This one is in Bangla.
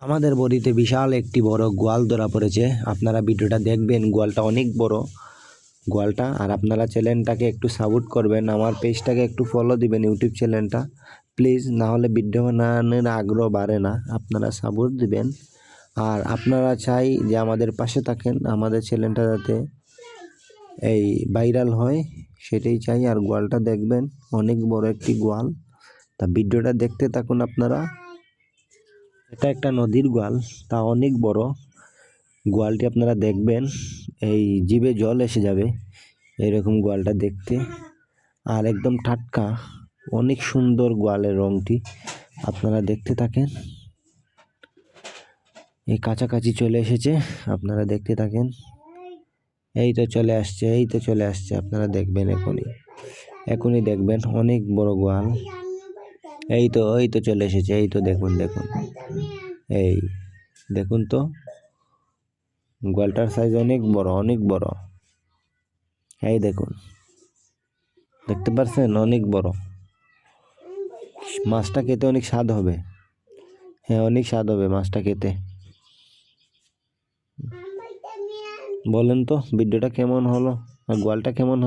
আমাদের বাড়িতে বিশাল একটি বড় গোয়াল ধরা পড়েছে। আপনারা ভিডিওটা দেখবেন, গোয়ালটা অনেক বড় গোয়ালটা। আর আপনারা চ্যানেলটাকে একটু সাপোর্ট করবেন, আমার পেজটাকে একটু ফলো দিবেন, ইউটিউব চ্যানেলটা প্লিজ, না হলে ভিডিও বানানোর আগ্রহ বাড়ে না। আপনারা সাপোর্ট দিবেন আর আপনারা চাই যে আমাদের পাশে থাকেন, আমাদের চ্যানেলটা যাতে এই ভাইরাল হয় সেটাই চাই। আর গোয়ালটা দেখবেন অনেক বড় একটি গোয়াল, তা ভিডিওটা দেখতে থাকুন আপনারা। এটা একটা নদীর গোয়াল, তা অনেক বড় গোয়ালটি আপনারা দেখবেন, এই জিভে জল এসে যাবে এরকম গোয়ালটা দেখতে। আর একদম টাটকা, অনেক সুন্দর গোয়ালের রংটি, আপনারা দেখতে থাকেন। এই কাছাকাছি চলে এসেছে, আপনারা দেখতে থাকেন। এই তো চলে আসছে, এই তো চলে আসছে, আপনারা দেখবেন এখনই দেখবেন, অনেক বড় গোয়াল। এই তো চলে এসেছে, এই তো দেখুন, এই দেখুন তো, গোয়ালটার সাইজ অনেক বড়, অনেক বড়। এই দেখুন, দেখতে পাচ্ছেন, অনেক বড়। মাছটা খেতে অনেক স্বাদ হবে, হ্যাঁ অনেক স্বাদ হবে মাছটা খেতে। বলেন তো ভিডিওটা কেমন হলো আর গোয়ালটা কেমন হলো।